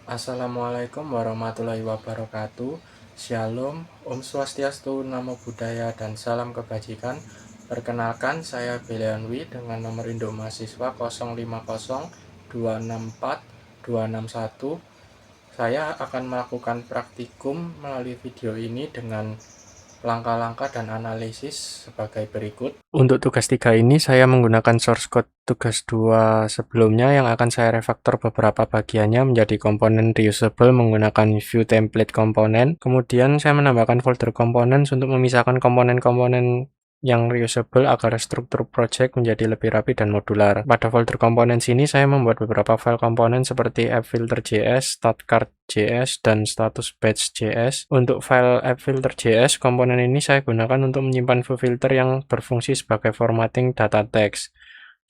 Assalamualaikum warahmatullahi wabarakatuh. Shalom, Om Swastiastu, Namo Buddhaya, dan salam kebajikan. Perkenalkan, saya Beleonwi dengan nomor induk mahasiswa 050264 Saya akan melakukan praktikum melalui video ini dengan langkah-langkah dan analisis sebagai berikut. Untuk tugas 3 ini saya menggunakan source code tugas 2 sebelumnya yang akan saya refaktor beberapa bagiannya menjadi komponen reusable menggunakan view template komponen. Kemudian saya menambahkan folder komponen untuk memisahkan komponen-komponen yang reusable agar struktur project menjadi lebih rapi dan modular. Pada folder komponen sini saya membuat beberapa file komponen seperti appfilter.js, statcard.js, dan status batch.js. Untuk file appfilter.js, komponen ini saya gunakan untuk menyimpan view filter yang berfungsi sebagai formatting data text.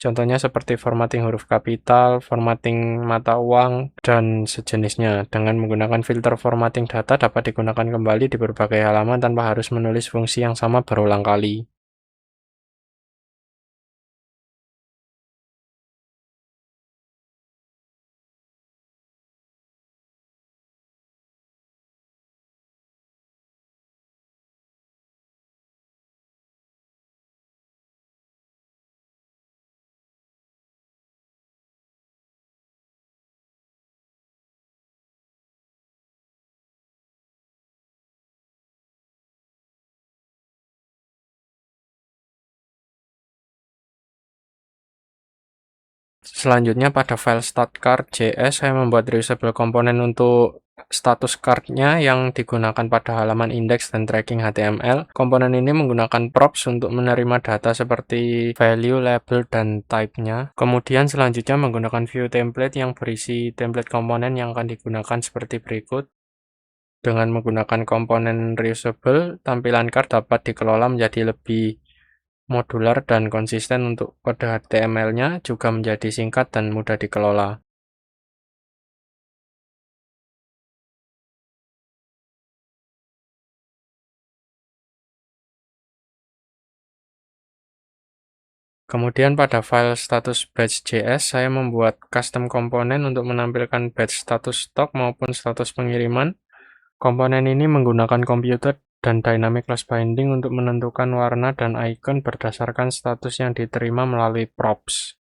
Contohnya seperti formatting huruf kapital, formatting mata uang, dan sejenisnya. Dengan menggunakan filter formatting data dapat digunakan kembali di berbagai halaman tanpa harus menulis fungsi yang sama berulang kali. Selanjutnya pada file statcard.js saya membuat reusable komponen untuk status card-nya yang digunakan pada halaman index dan tracking HTML. Komponen ini menggunakan props untuk menerima data seperti value, label, dan type-nya. Kemudian selanjutnya menggunakan view template yang berisi template komponen yang akan digunakan seperti berikut. Dengan menggunakan komponen reusable, tampilan card dapat dikelola menjadi lebih modular dan konsisten. Untuk kode HTML-nya juga menjadi singkat dan mudah dikelola. Kemudian pada file status batch.js, saya membuat custom komponen untuk menampilkan batch status stok maupun status pengiriman. Komponen ini menggunakan computed dan dynamic class binding untuk menentukan warna dan icon berdasarkan status yang diterima melalui props.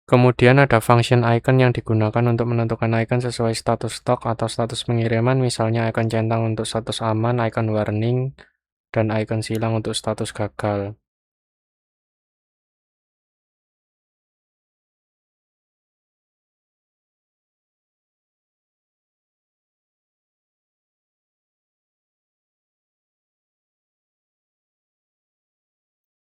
Kemudian ada function icon yang digunakan untuk menentukan icon sesuai status stok atau status pengiriman, misalnya icon centang untuk status aman, icon warning, dan icon silang untuk status gagal.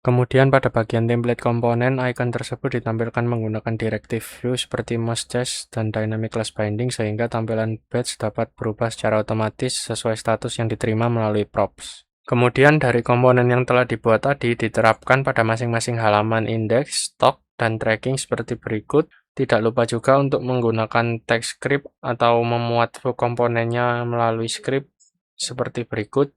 Kemudian pada bagian template komponen, icon tersebut ditampilkan menggunakan directive view seperti mouse change dan dynamic class binding sehingga tampilan batch dapat berubah secara otomatis sesuai status yang diterima melalui props. Kemudian dari komponen yang telah dibuat tadi diterapkan pada masing-masing halaman index, stok, dan tracking seperti berikut. Tidak lupa juga untuk menggunakan text script atau memuat komponennya melalui script seperti berikut.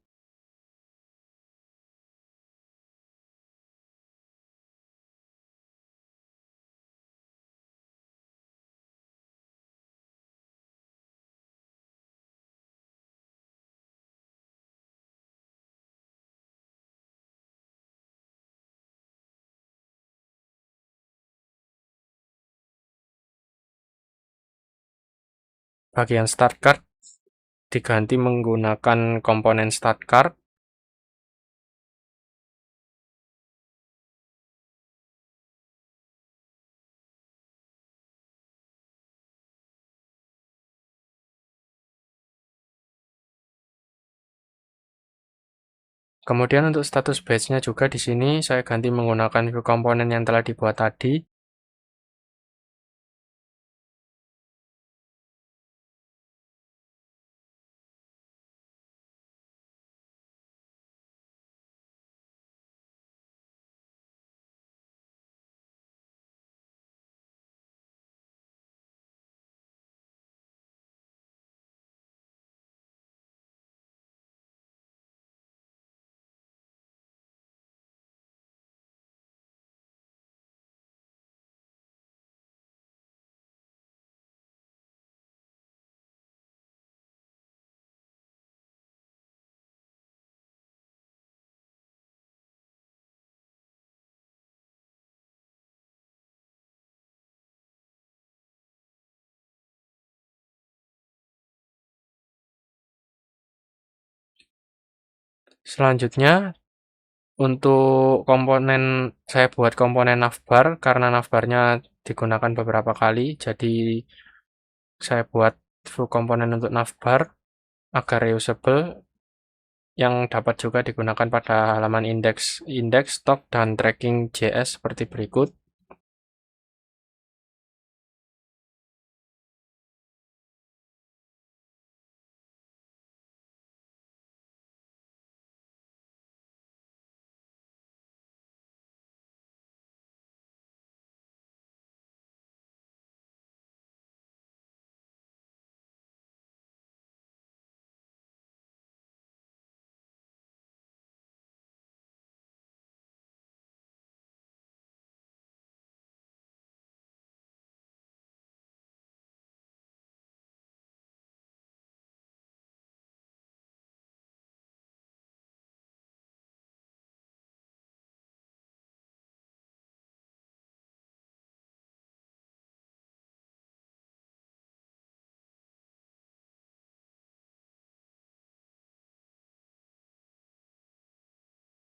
Bagian start card diganti menggunakan komponen start card. Kemudian untuk status batch-nya juga di sini saya ganti menggunakan view komponen yang telah dibuat tadi. Selanjutnya untuk komponen, saya buat komponen navbar karena navbarnya digunakan beberapa kali, jadi saya buat full komponen untuk navbar agar reusable yang dapat juga digunakan pada halaman indeks, stok, dan tracking JS seperti berikut.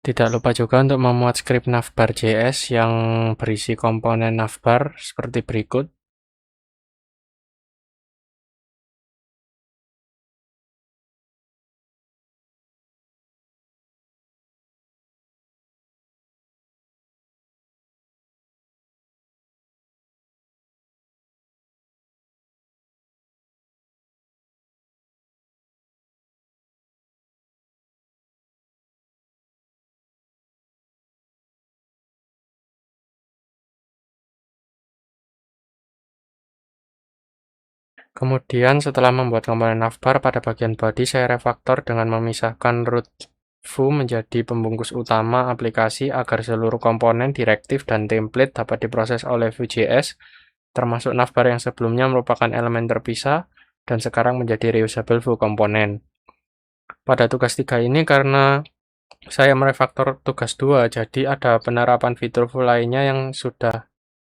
Tidak lupa juga untuk memuat script navbar JS yang berisi komponen navbar seperti berikut. Kemudian setelah membuat komponen navbar, pada bagian body saya refaktor dengan memisahkan root foo menjadi pembungkus utama aplikasi agar seluruh komponen, direktif, dan template dapat diproses oleh Vue.js, termasuk navbar yang sebelumnya merupakan elemen terpisah dan sekarang menjadi reusable Vue komponen. Pada tugas 3 ini karena saya merefaktor tugas 2, jadi ada penerapan fitur Vue lainnya yang sudah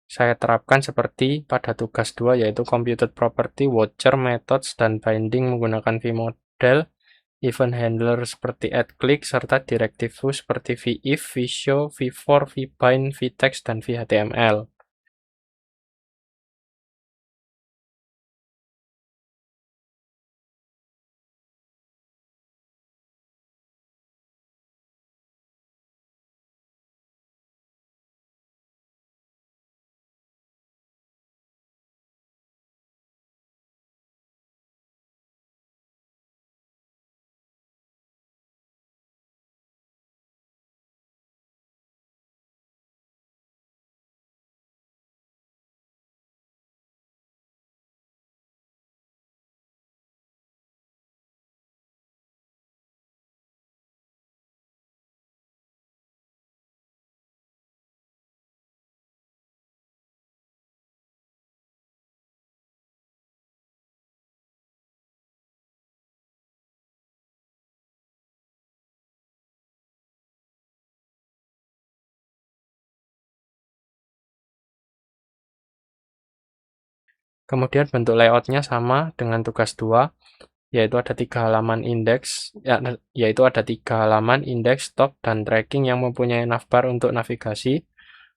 saya terapkan seperti pada tugas 2, yaitu computed property, watcher, methods, dan binding menggunakan vModel, event handler seperti addClick, serta directive Vue seperti vIf, vShow, vFor, vBind, vText, dan vHTML. Kemudian bentuk layoutnya sama dengan tugas 2, yaitu ada 3 halaman indeks, yaitu ada 3 halaman indeks, stok, dan tracking yang mempunyai navbar untuk navigasi.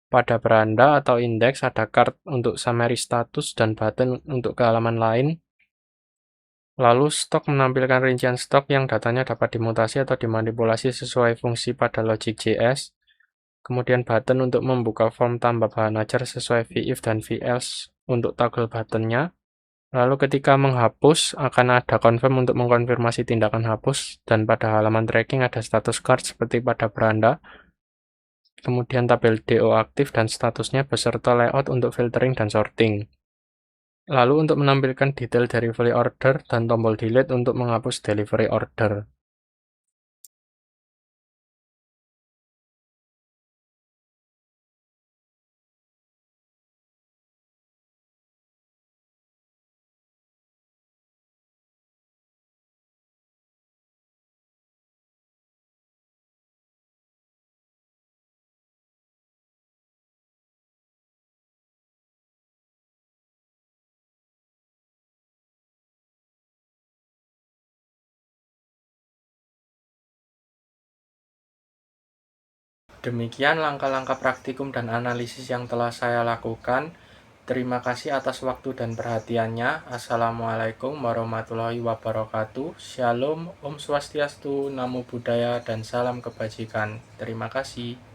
Pada beranda atau indeks ada card untuk summary status dan button untuk ke halaman lain. Lalu stok menampilkan rincian stok yang datanya dapat dimutasi atau dimanipulasi sesuai fungsi pada Logic.js. Kemudian button untuk membuka form tanpa bahan ajar sesuai VIF dan VElse untuk toggle buttonnya. Lalu ketika menghapus, akan ada confirm untuk mengkonfirmasi tindakan hapus, dan pada halaman tracking ada status card seperti pada beranda, kemudian tabel DO aktif dan statusnya beserta layout untuk filtering dan sorting. Lalu untuk menampilkan detail delivery order dan tombol delete untuk menghapus delivery order. Demikian langkah-langkah praktikum dan analisis yang telah saya lakukan. Terima kasih atas waktu dan perhatiannya. Assalamualaikum warahmatullahi wabarakatuh. Shalom, Om Swastiastu, Namo Buddhaya, dan salam kebajikan. Terima kasih.